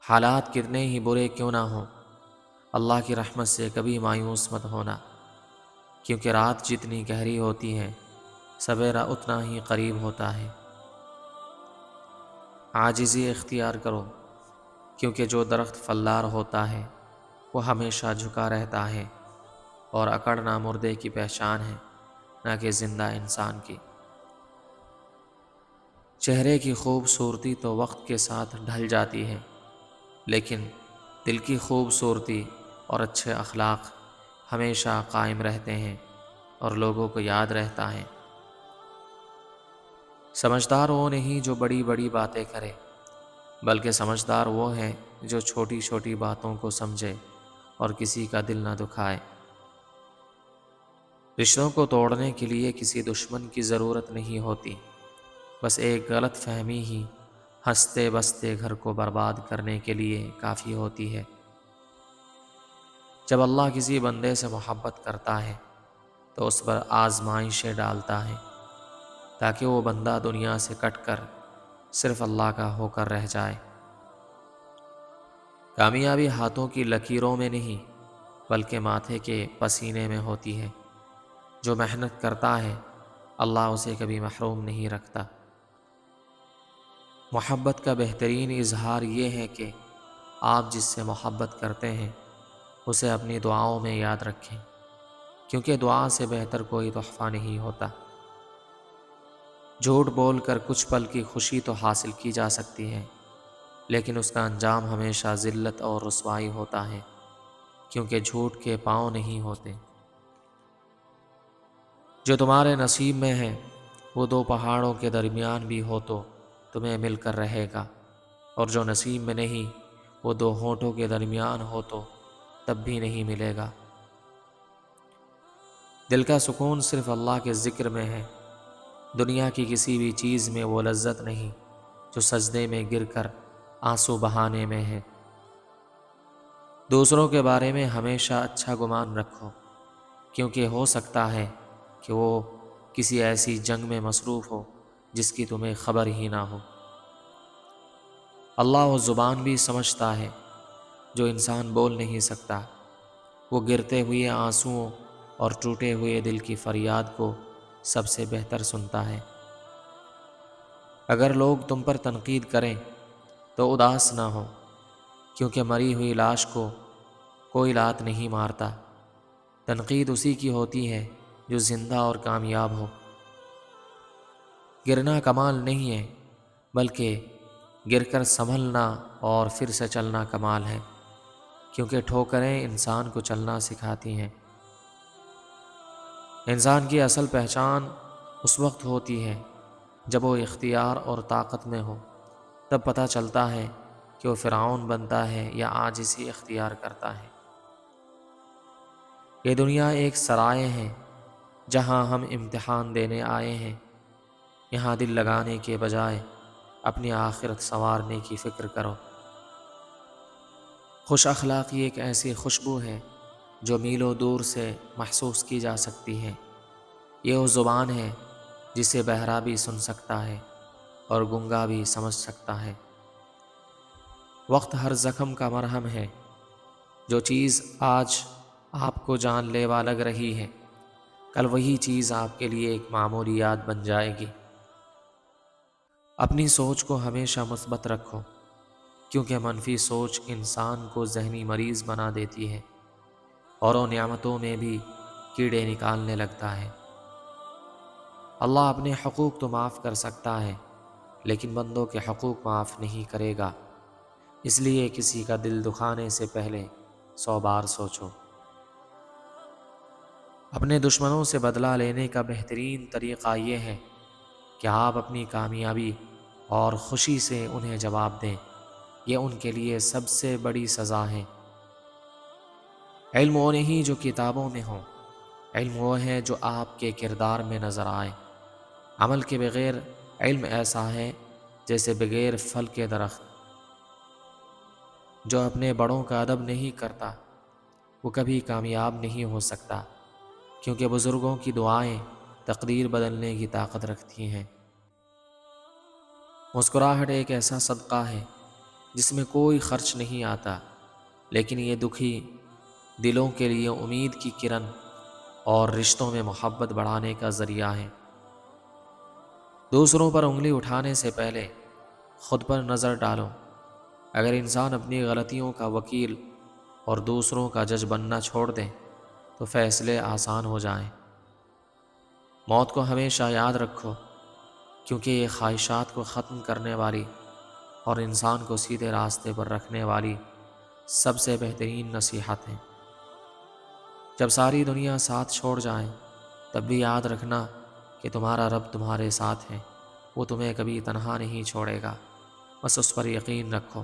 حالات کتنے ہی برے کیوں نہ ہوں، اللہ کی رحمت سے کبھی مایوس مت ہونا، کیونکہ رات جتنی گہری ہوتی ہے سویرا اتنا ہی قریب ہوتا ہے۔ عاجزی اختیار کرو، کیونکہ جو درخت پھلدار ہوتا ہے وہ ہمیشہ جھکا رہتا ہے، اور اکڑنا مردے کی پہچان ہے، نہ کہ زندہ انسان کی۔ چہرے کی خوبصورتی تو وقت کے ساتھ ڈھل جاتی ہے، لیکن دل کی خوبصورتی اور اچھے اخلاق ہمیشہ قائم رہتے ہیں اور لوگوں کو یاد رہتا ہے۔ سمجھدار وہ نہیں جو بڑی بڑی باتیں کرے، بلکہ سمجھدار وہ ہے جو چھوٹی چھوٹی باتوں کو سمجھے اور کسی کا دل نہ دکھائے۔ رشتوں کو توڑنے کے لیے کسی دشمن کی ضرورت نہیں ہوتی، بس ایک غلط فہمی ہی ہنستے بستے گھر کو برباد کرنے کے لیے کافی ہوتی ہے۔ جب اللہ کسی بندے سے محبت کرتا ہے تو اس پر آزمائشیں ڈالتا ہے، تاکہ وہ بندہ دنیا سے کٹ کر صرف اللہ کا ہو کر رہ جائے۔ کامیابی ہاتھوں کی لکیروں میں نہیں، بلکہ ماتھے کے پسینے میں ہوتی ہے۔ جو محنت کرتا ہے اللہ اسے کبھی محروم نہیں رکھتا۔ محبت کا بہترین اظہار یہ ہے کہ آپ جس سے محبت کرتے ہیں اسے اپنی دعاؤں میں یاد رکھیں، کیونکہ دعا سے بہتر کوئی تحفہ نہیں ہوتا۔ جھوٹ بول کر کچھ پل کی خوشی تو حاصل کی جا سکتی ہے، لیکن اس کا انجام ہمیشہ ذلت اور رسوائی ہوتا ہے، کیونکہ جھوٹ کے پاؤں نہیں ہوتے۔ جو تمہارے نصیب میں ہے وہ دو پہاڑوں کے درمیان بھی ہو تو تمہیں مل کر رہے گا، اور جو نصیب میں نہیں وہ دو ہونٹوں کے درمیان ہو تو تب بھی نہیں ملے گا۔ دل کا سکون صرف اللہ کے ذکر میں ہے، دنیا کی کسی بھی چیز میں وہ لذت نہیں جو سجدے میں گر کر آنسو بہانے میں ہے۔ دوسروں کے بارے میں ہمیشہ اچھا گمان رکھو، کیونکہ ہو سکتا ہے کہ وہ کسی ایسی جنگ میں مصروف ہو جس کی تمہیں خبر ہی نہ ہو۔ اللہ وہ زبان بھی سمجھتا ہے جو انسان بول نہیں سکتا، وہ گرتے ہوئے آنسوؤں اور ٹوٹے ہوئے دل کی فریاد کو سب سے بہتر سنتا ہے۔ اگر لوگ تم پر تنقید کریں تو اداس نہ ہو، کیونکہ مری ہوئی لاش کو کوئی لات نہیں مارتا۔ تنقید اسی کی ہوتی ہے جو زندہ اور کامیاب ہو۔ گرنا کمال نہیں ہے، بلکہ گر کر سنبھلنا اور پھر سے چلنا کمال ہے، کیونکہ ٹھوکریں انسان کو چلنا سکھاتی ہیں۔ انسان کی اصل پہچان اس وقت ہوتی ہے جب وہ اختیار اور طاقت میں ہو، تب پتہ چلتا ہے کہ وہ فرعون بنتا ہے یا عاجزی اختیار کرتا ہے۔ یہ دنیا ایک سرائے ہے جہاں ہم امتحان دینے آئے ہیں، یہاں دل لگانے کے بجائے اپنی آخرت سنوارنے کی فکر کرو۔ خوش اخلاقی ایک ایسی خوشبو ہے جو میلوں دور سے محسوس کی جا سکتی ہے۔ یہ وہ زبان ہے جسے بہرا بھی سن سکتا ہے اور گنگا بھی سمجھ سکتا ہے۔ وقت ہر زخم کا مرہم ہے، جو چیز آج آپ کو جان لیوا لگ رہی ہے کل وہی چیز آپ کے لیے ایک معمولی یاد بن جائے گی۔ اپنی سوچ کو ہمیشہ مثبت رکھو، کیونکہ منفی سوچ انسان کو ذہنی مریض بنا دیتی ہے اور وہ نعمتوں میں بھی کیڑے نکالنے لگتا ہے۔ اللہ اپنے حقوق تو معاف کر سکتا ہے، لیکن بندوں کے حقوق معاف نہیں کرے گا، اس لیے کسی کا دل دکھانے سے پہلے 100 بار سوچو۔ اپنے دشمنوں سے بدلہ لینے کا بہترین طریقہ یہ ہے کہ آپ اپنی کامیابی اور خوشی سے انہیں جواب دیں، یہ ان کے لیے سب سے بڑی سزا ہے۔ علم وہ نہیں جو کتابوں میں ہو، علم وہ ہے جو آپ کے کردار میں نظر آئے۔ عمل کے بغیر علم ایسا ہے جیسے بغیر پھل کے درخت۔ جو اپنے بڑوں کا ادب نہیں کرتا وہ کبھی کامیاب نہیں ہو سکتا، کیونکہ بزرگوں کی دعائیں تقدیر بدلنے کی طاقت رکھتی ہیں۔ مسکراہٹ ایک ایسا صدقہ ہے جس میں کوئی خرچ نہیں آتا، لیکن یہ دکھی دلوں کے لیے امید کی کرن اور رشتوں میں محبت بڑھانے کا ذریعہ ہے۔ دوسروں پر انگلی اٹھانے سے پہلے خود پر نظر ڈالو۔ اگر انسان اپنی غلطیوں کا وکیل اور دوسروں کا جج بننا چھوڑ دے تو فیصلے آسان ہو جائیں۔ موت کو ہمیشہ یاد رکھو، کیونکہ یہ خواہشات کو ختم کرنے والی اور انسان کو سیدھے راستے پر رکھنے والی سب سے بہترین نصیحت ہے۔ جب ساری دنیا ساتھ چھوڑ جائے تب بھی یاد رکھنا کہ تمہارا رب تمہارے ساتھ ہے، وہ تمہیں کبھی تنہا نہیں چھوڑے گا، بس اس پر یقین رکھو۔